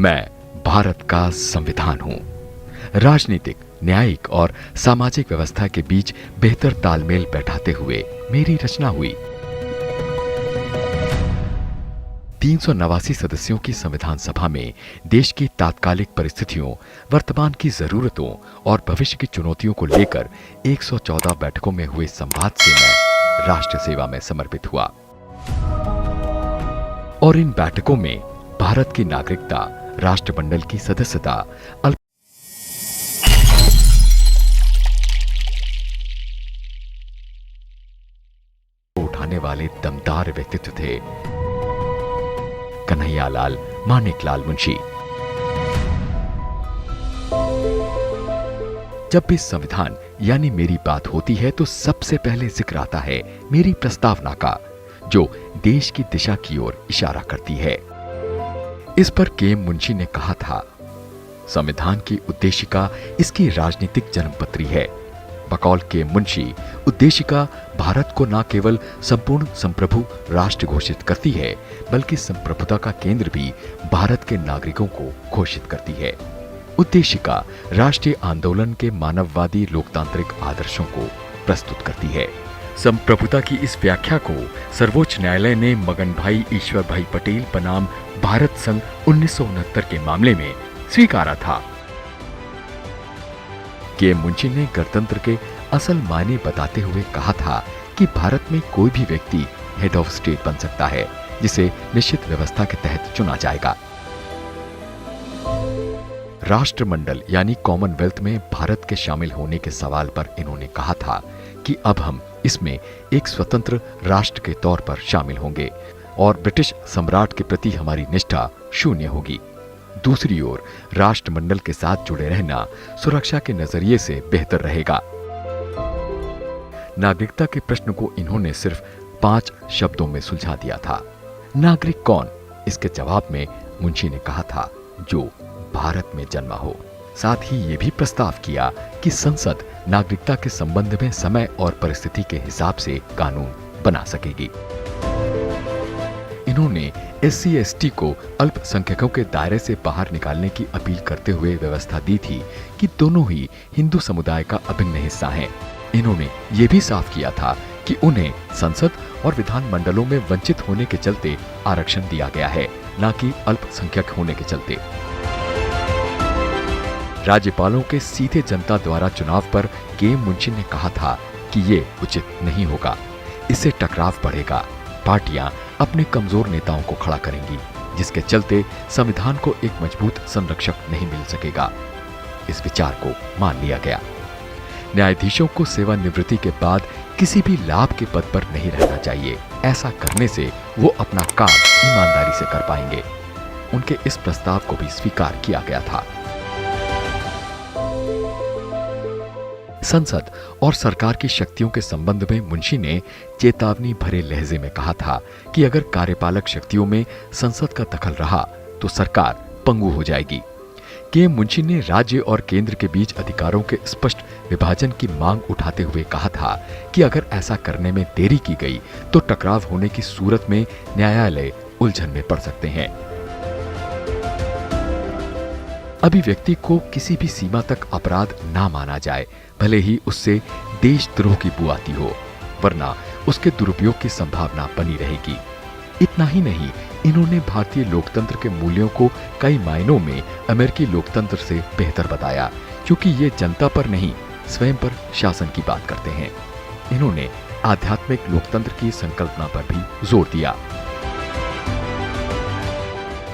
मैं भारत का संविधान हूं। राजनीतिक, न्यायिक और सामाजिक व्यवस्था के बीच बेहतर तालमेल बैठाते हुए मेरी रचना हुई। 389 सदस्यों की संविधान सभा में देश की तात्कालिक परिस्थितियों, वर्तमान की जरूरतों और भविष्य की चुनौतियों को लेकर 114 बैठकों में हुए संवाद से मैं राष्ट्र सेवा में समर्पित हुआ। और इन बैठकों में भारत की नागरिकता, राष्ट्रमंडल की सदस्यता, उठाने वाले दमदार व्यक्तित्व थे कन्हैयालाल मानिकलाल मुंशी। जब भी संविधान यानी मेरी बात होती है तो सबसे पहले जिक्र आता है मेरी प्रस्तावना का, जो देश की दिशा की ओर इशारा करती है। इस पर के मुंशी ने कहा था, संविधान की उद्देशिका इसकी राजनीतिक जन्मपत्री है। बकौल के मुंशी, उद्देशिका भारत को न केवल संपूर्ण संप्रभु राष्ट्र घोषित करती है, बल्कि संप्रभुता का केंद्र भी भारत के नागरिकों को घोषित करती है। उद्देशिका राष्ट्रीय आंदोलन के मानववादी लोकतांत्रिक आदर्शों को प्रस्तुत करती है। संप्रभुता की इस व्याख्या को सर्वोच्च न्यायालय ने मगन भाई ईश्वर भाई पटेल बनाम भारत संघ 1969 के मामले में स्वीकारा था। के मुंशी ने गणतंत्र के असल मायने बताते हुए कहा था कि भारत में कोई भी व्यक्ति हेड ऑफ स्टेट बन सकता है, जिसे निश्चित व्यवस्था के तहत चुना जाएगा। राष्ट्रमंडल यानी कॉमनवेल्थ में भारत के शामिल होने के सवाल पर इन्होंने कहा था कि अब हम इसमें एक स्वतंत्र राष्ट्र के तौर पर शामिल होंगे और ब्रिटिश सम्राट के प्रति हमारी निष्ठा शून्य होगी। दूसरी ओर राष्ट्रमंडल के साथ जुड़े रहना सुरक्षा के नजरिए से बेहतर रहेगा। नागरिकता के प्रश्न को इन्होंने सिर्फ 5 शब्दों में सुलझा दिया था। नागरिक कौन? इसके जवाब में मुंशी ने कहा था, जो भारत में जन्मा हो। साथ ही ये भी प्रस्ताव किया कि संसद नागरिकता के संबंध में समय और परिस्थिति के हिसाब से कानून बना सकेगी। इन्होंने SC/ST को अल्पसंख्यकों के दायरे से बाहर निकालने की अपील करते हुए व्यवस्था दी थी कि दोनों ही हिंदू समुदाय का अभिन्न हिस्सा हैं। इन्होंने ये भी साफ किया था कि उन्हें संसद और विधान मंडलों में वंचित होने के चलते आरक्षण दिया गया है, न कि अल्पसंख्यक होने के चलते। राज्यपालों के सीधे जनता द्वारा चुनाव पर के मुंशी ने कहा था कि ये उचित नहीं होगा, इससे टकराव बढ़ेगा, पार्टियां अपने कमजोर नेताओं को खड़ा करेंगी, जिसके चलते संविधान को एक मजबूत संरक्षक नहीं मिल सकेगा। इस विचार को मान लिया गया। न्यायाधीशों को सेवानिवृत्ति के बाद किसी भी लाभ के पद पर नहीं रहना चाहिए। ऐसा करने से वो अपना काम ईमानदारी से कर पाएंगे। उनके इस प्रस्ताव को भी स्वीकार किया गया था। संसद और सरकार की शक्तियों के संबंध में मुंशी ने चेतावनी भरे लहजे में कहा था कि अगर कार्यपालक शक्तियों में संसद का दखल रहा तो सरकार पंगु हो जाएगी। के मुंशी ने राज्य और केंद्र के बीच अधिकारों के स्पष्ट विभाजन की मांग उठाते हुए कहा था कि अगर ऐसा करने में देरी की गई तो टकराव होने की सूरत में न्यायालय उलझन में पड़ सकते हैं। अभिव्यक्ति को किसी भी सीमा तक अपराध ना माना जाए, भले ही उससे देशद्रोह की बू आती हो, वरना उसके दुरुपयोग की संभावना बनी रहेगी। इतना ही नहीं, इन्होंने भारतीय लोकतंत्र के मूल्यों को कई मायनों में अमेरिकी लोकतंत्र से बेहतर बताया, क्योंकि ये जनता पर नहीं, स्वयं पर शासन की बात करते हैं। इन्होंने आध्यात्मिक लोकतंत्र की संकल्पना पर भी जोर दिया।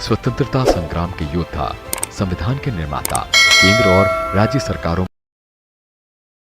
स्वतंत्रता संग्राम के योद्धा, संविधान के निर्माता, केंद्र और राज्य सरकारों